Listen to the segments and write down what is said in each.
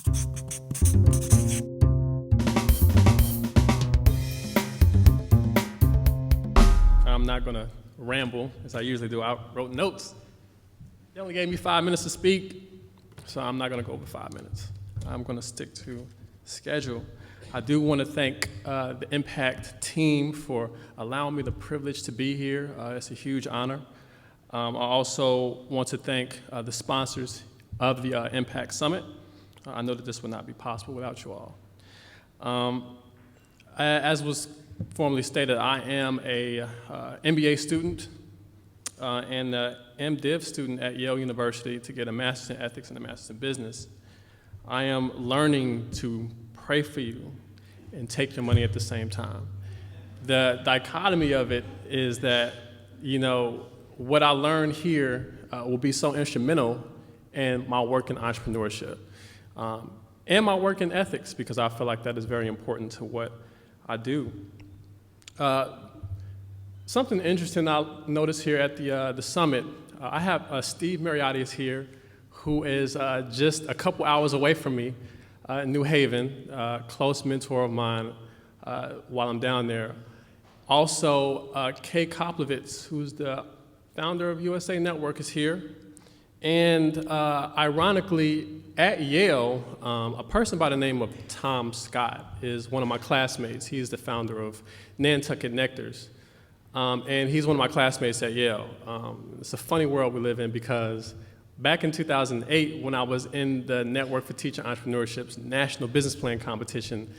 I'm not going to ramble as I usually do. I wrote notes. They only gave me 5 minutes to speak, so I'm not going to go over 5 minutes. I'm going to stick to schedule. I do want to thank the Impact team for allowing me the privilege to be here. It's a huge honor. I also want to thank the sponsors of the Impact Summit. I know that this would not be possible without you all. As was formally stated, I am a MBA student and a MDiv student at Yale University to get a Master's in Ethics and a Master's in Business. I am learning to pray for you and take your money at the same time. The dichotomy of it is that, you know, what I learned here will be so instrumental in my work in entrepreneurship and my work in ethics, because I feel like that is very important to what I do. Something interesting I noticed here at the summit, I have Steve Mariotti is here, who is just a couple hours away from me in New Haven, close mentor of mine while I'm down there. Also, Kay Koplovitz, who's the founder of USA Network, is here. And ironically, at Yale, a person by the name of Tom Scott is one of my classmates. He's the founder of Nantucket Nectars. And he's one of my classmates at Yale. It's a funny world we live in, because back in 2008, when I was in the Network for Teacher Entrepreneurship's National Business Plan Competition,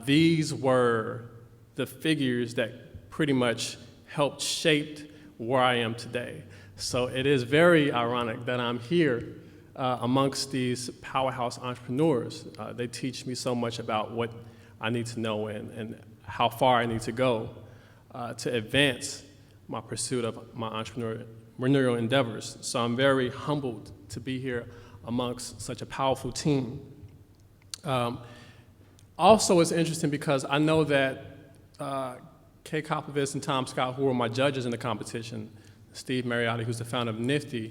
these were the figures that pretty much helped shape where I am today. So it is very ironic that I'm here amongst these powerhouse entrepreneurs. They teach me so much about what I need to know and how far I need to go to advance my pursuit of my entrepreneurial endeavors. So I'm very humbled to be here amongst such a powerful team. Also, it's interesting because I know that Kay Koplovitz and Tom Scott, who were my judges in the competition, Steve Mariotti, who's the founder of Nifty,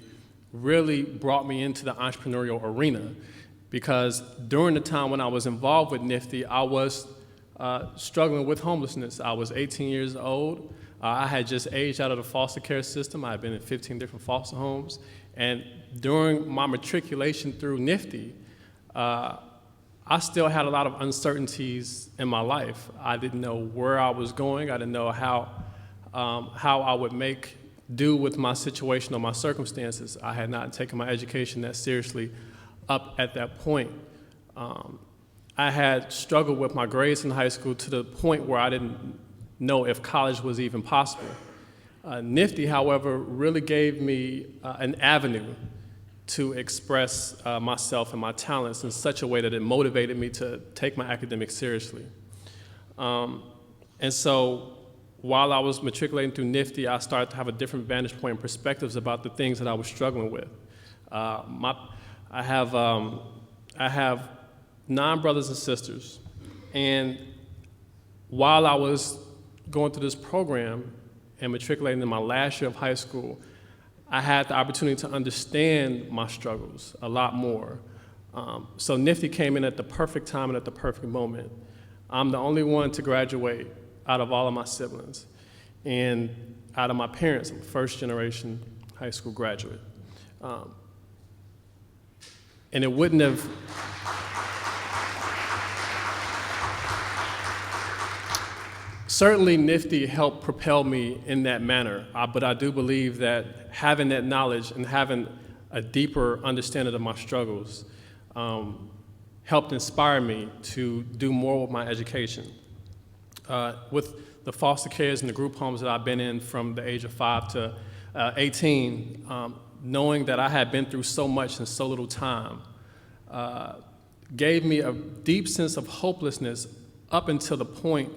really brought me into the entrepreneurial arena, because during the time when I was involved with Nifty, I was struggling with homelessness. I was 18 years old. I had just aged out of the foster care system. I had been in 15 different foster homes. And during my matriculation through Nifty, I still had a lot of uncertainties in my life. I didn't know where I was going. I didn't know how I would make do with my situation or my circumstances. I had not taken my education that seriously up at that point. I had struggled with my grades in high school to the point where I didn't know if college was even possible. Nifty, however, really gave me an avenue to express myself and my talents in such a way that it motivated me to take my academics seriously. And so while I was matriculating through Nifty, I started to have a different vantage point and perspectives about the things that I was struggling with. I have 9 brothers and sisters, and while I was going through this program and matriculating in my last year of high school, I had the opportunity to understand my struggles a lot more. So Nifty came in at the perfect time and at the perfect moment. I'm the only one to graduate out of all of my siblings, and out of my parents, I'm a first-generation high school graduate. And it wouldn't have, certainly Nifty helped propel me in that manner, but I do believe that having that knowledge and having a deeper understanding of my struggles helped inspire me to do more with my education. With the foster cares and the group homes that I've been in from the age of 5 to 18, knowing that I had been through so much in so little time, gave me a deep sense of hopelessness up until the point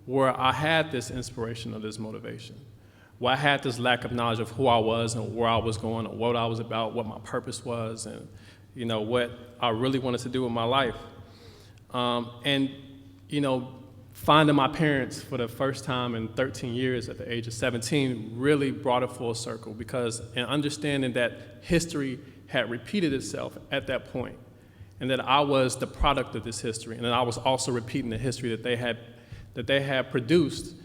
where I had this inspiration or this motivation, where I had this lack of knowledge of who I was and where I was going and what I was about, what my purpose was, and what I really wanted to do with my life. Finding my parents for the first time in 13 years at the age of 17 really brought it full circle, because in understanding that history had repeated itself at that point, and that I was the product of this history, and that I was also repeating the history that they had produced,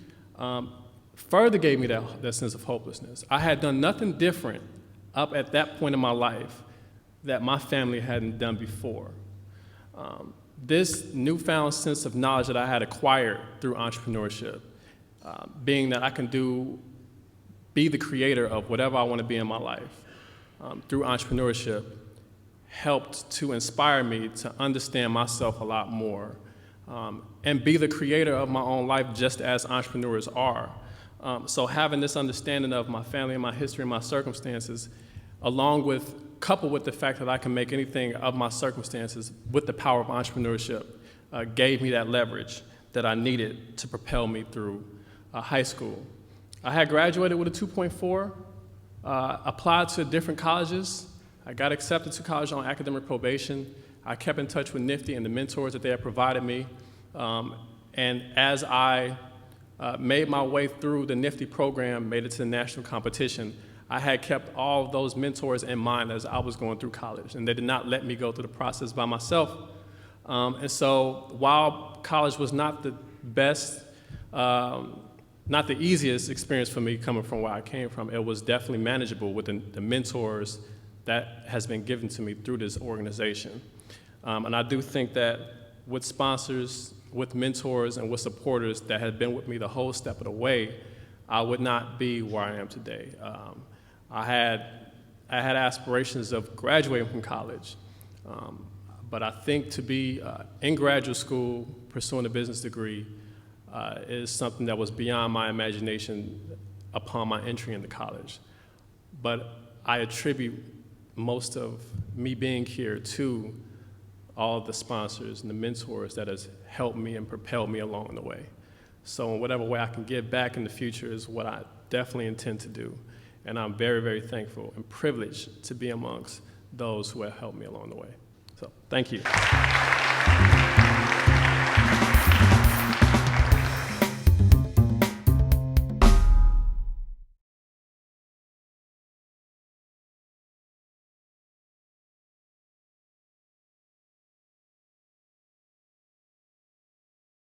further gave me that sense of hopelessness. I had done nothing different up at that point in my life that my family hadn't done before. This newfound sense of knowledge that I had acquired through entrepreneurship, being that I can be the creator of whatever I want to be in my life, through entrepreneurship, helped to inspire me to understand myself a lot more, and be the creator of my own life just as entrepreneurs are. So having this understanding of my family and my history and my circumstances, coupled with the fact that I can make anything of my circumstances with the power of entrepreneurship, gave me that leverage that I needed to propel me through high school. I had graduated with a 2.4, applied to different colleges. I got accepted to college on academic probation. I kept in touch with NIFTY and the mentors that they had provided me. And as I made my way through the NIFTY program, made it to the national competition, I had kept all of those mentors in mind as I was going through college, and they did not let me go through the process by myself. And so while college was not the best, not the easiest experience for me coming from where I came from, it was definitely manageable with the mentors that has been given to me through this organization. And I do think that with sponsors, with mentors, and with supporters that had been with me the whole step of the way, I would not be where I am today. I had aspirations of graduating from college, but I think to be in graduate school pursuing a business degree is something that was beyond my imagination upon my entry into college. But I attribute most of me being here to all of the sponsors and the mentors that has helped me and propelled me along the way. So in whatever way I can give back in the future is what I definitely intend to do. And I'm very, very thankful and privileged to be amongst those who have helped me along the way. So thank you.